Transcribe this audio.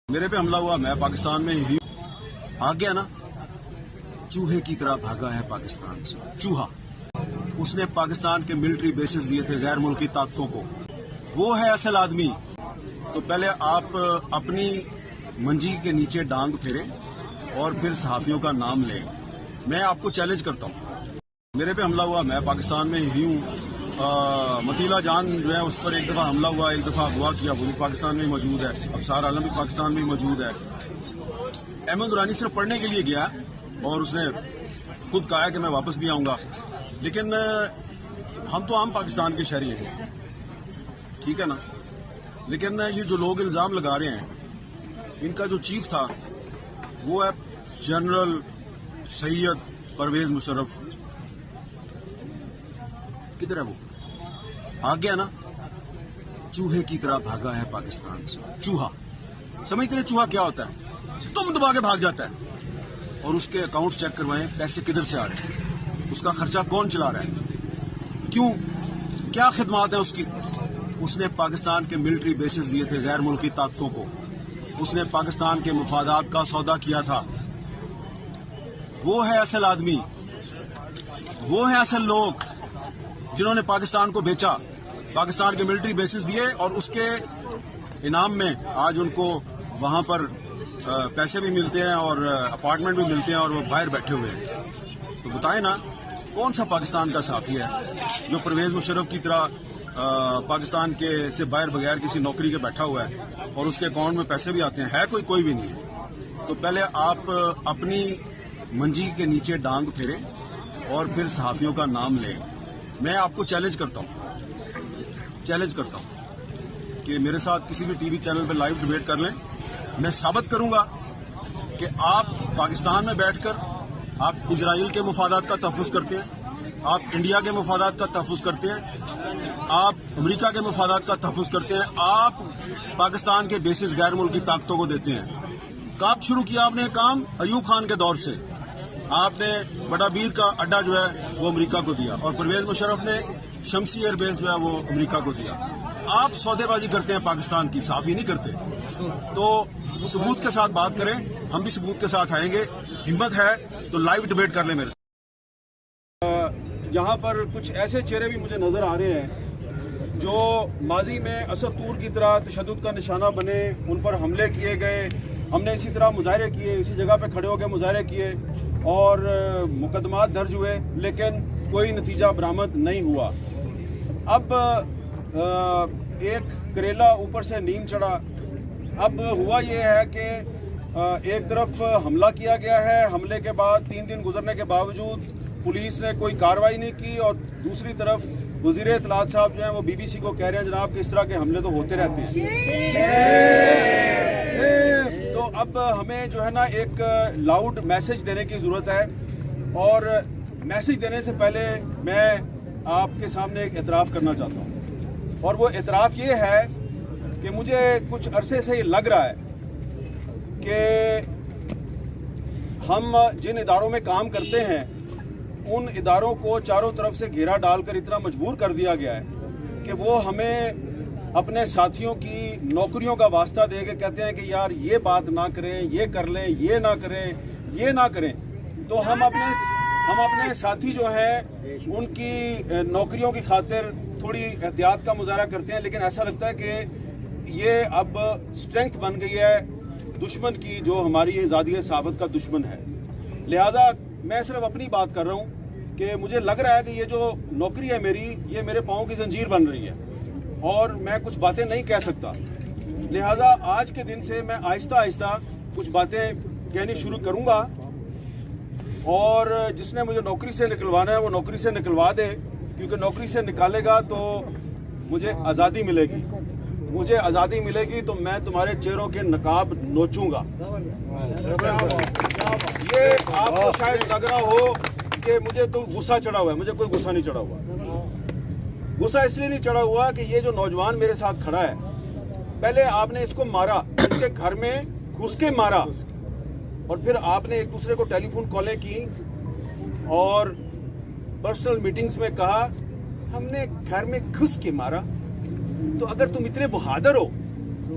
میرے پہ حملہ ہوا، میں پاکستان میں ہی آ گیا نا، چوہے کی طرح بھاگا ہے پاکستان سے چوہا۔ اس نے پاکستان کے ملٹری بیسز دیے تھے غیر ملکی طاقتوں کو، وہ ہے اصل آدمی۔ تو پہلے آپ اپنی منجی کے نیچے ڈانگ پھیریں اور پھر صحافیوں کا نام لیں۔ میں آپ کو چیلنج کرتا ہوں، میرے پہ حملہ ہوا، میں پاکستان میں ہی ہوں۔ متیلا جان جو ہے اس پر ایک دفعہ حملہ ہوا، ایک دفعہ اغوا کیا، وہ بھی پاکستان میں موجود ہے۔ ابصار عالم بھی پاکستان میں موجود ہے۔ احمد درانی صرف پڑھنے کے لیے گیا اور اس نے خود کہا ہے کہ میں واپس بھی آؤں گا، لیکن ہم تو عام پاکستان کے شہری ہیں، ٹھیک ہے نا۔ لیکن یہ جو لوگ الزام لگا رہے ہیں، ان کا جو چیف تھا وہ ہے جنرل سید پرویز مشرف۔ کدھر ہے وہ؟ آ گیا نا، چوہے کی طرح بھاگا ہے پاکستان سے چوہا۔ سمجھتے ہیں چوہا کیا ہوتا ہے؟ تم دبا کے بھاگ جاتا ہے۔ اور اس کے اکاؤنٹس چیک کروائیں، پیسے کدھر سے آ رہے ہیں، اس کا خرچہ کون چلا رہا ہے، کیوں، کیا خدمات ہیں اس کی۔ اس نے پاکستان کے ملٹری بیسز دیے تھے غیر ملکی طاقتوں کو، اس نے پاکستان کے مفادات کا سودا کیا تھا۔ وہ ہے اصل آدمی، وہ ہے اصل لوگ جنہوں نے پاکستان کو بیچا، پاکستان کے ملٹری بیسز دیے اور اس کے انعام میں آج ان کو وہاں پر پیسے بھی ملتے ہیں اور اپارٹمنٹ بھی ملتے ہیں اور وہ باہر بیٹھے ہوئے ہیں۔ تو بتائیں نا، کون سا پاکستان کا صحافی ہے جو پرویز مشرف کی طرح پاکستان کے سے باہر بغیر کسی نوکری کے بیٹھا ہوا ہے اور اس کے اکاؤنٹ میں پیسے بھی آتے ہیں؟ ہے کوئی بھی نہیں ہے۔ تو پہلے آپ اپنی منجی کے نیچے ڈانگ پھیریں اور پھر صحافیوں کا نام لیں۔ میں آپ کو چیلنج کرتا ہوں کہ میرے ساتھ کسی بھی ٹی وی چینل پہ لائیو ڈیبیٹ کر لیں، میں ثابت کروں گا کہ آپ پاکستان میں بیٹھ کر آپ اسرائیل کے مفادات کا تحفظ کرتے ہیں، آپ انڈیا کے مفادات کا تحفظ کرتے ہیں، آپ امریکہ کے مفادات کا تحفظ کرتے ہیں، آپ پاکستان کے بیسز غیر ملکی طاقتوں کو دیتے ہیں۔ کب شروع کیا آپ نے کام؟ ایوب خان کے دور سے آپ نے بڑا بیر کا اڈا جو ہے وہ امریکہ کو دیا، اور پرویز مشرف نے شمسی ایئر بیس جو ہے وہ امریکہ کو دیا۔ آپ سودے بازی کرتے ہیں پاکستان کی، صحافی نہیں کرتے۔ تو ثبوت کے ساتھ بات کریں، ہم بھی ثبوت کے ساتھ آئیں گے۔ ہمت ہے تو لائیو ڈیبیٹ کر لیں میرے ساتھ۔ یہاں پر کچھ ایسے چہرے بھی مجھے نظر آ رہے ہیں جو ماضی میں اسد طور کی طرح تشدد کا نشانہ بنے، ان پر حملے کیے گئے، ہم نے اسی طرح مظاہرے کیے، اسی جگہ پہ کھڑے ہو کے مظاہرے کیے اور مقدمات درج ہوئے، لیکن کوئی نتیجہ برآمد نہیں ہوا۔ اب ایک کریلا اوپر سے نیم چڑھا۔ اب ہوا یہ ہے کہ ایک طرف حملہ کیا گیا ہے، حملے کے بعد 3 دن گزرنے کے باوجود پولیس نے کوئی کارروائی نہیں کی، اور دوسری طرف وزیر اطلاعات صاحب جو ہیں وہ BBC کو کہہ رہے ہیں جناب کہ اس طرح کے حملے تو ہوتے رہتے ہیں۔ تو اب ہمیں جو ہے نا ایک لاؤڈ میسج دینے کی ضرورت ہے، اور میسج دینے سے پہلے میں آپ کے سامنے ایک اعتراف کرنا چاہتا ہوں، اور وہ اعتراف یہ ہے کہ مجھے کچھ عرصے سے یہ لگ رہا ہے کہ ہم جن اداروں میں کام کرتے ہیں ان اداروں کو چاروں طرف سے گھیرا ڈال کر اتنا مجبور کر دیا گیا ہے کہ وہ ہمیں اپنے ساتھیوں کی نوکریوں کا واسطہ دے کے کہتے ہیں کہ یار یہ بات نہ کریں، یہ کر لیں، یہ نہ کریں، یہ نہ کریں۔ تو ہم اپنے ساتھی جو ہیں ان کی نوکریوں کی خاطر تھوڑی احتیاط کا مظاہرہ کرتے ہیں، لیکن ایسا لگتا ہے کہ یہ اب اسٹرینتھ بن گئی ہے دشمن کی، جو ہماری آزادی ثابت کا دشمن ہے۔ لہذا میں صرف اپنی بات کر رہا ہوں کہ مجھے لگ رہا ہے کہ یہ جو نوکری ہے میری، یہ میرے پاؤں کی زنجیر بن رہی ہے اور میں کچھ باتیں نہیں کہہ سکتا۔ لہذا آج کے دن سے میں آہستہ آہستہ کچھ باتیں کہنی شروع کروں گا، اور جس نے مجھے نوکری سے نکلوانا ہے وہ نوکری سے نکلوا دے، کیونکہ نوکری سے نکالے گا تو مجھے آزادی ملے گی، مجھے آزادی ملے گی تو میں تمہارے چہروں کے نقاب نوچوں گا۔ یہ آپ کو شاید لگ رہا ہو کہ مجھے تو غصہ چڑھا ہوا ہے، مجھے کوئی غصہ نہیں چڑھا ہوا۔ غصہ اس لیے نہیں چڑھا ہوا کہ یہ جو نوجوان میرے ساتھ کھڑا ہے، پہلے آپ نے اس کو مارا، اس کے گھر میں گھس کے مارا، اور پھر آپ نے ایک دوسرے کو ٹیلی فون کالیں کی اور پرسنل میٹنگز میں کہا ہم نے گھر میں گھس کے مارا۔ تو اگر تم اتنے بہادر ہو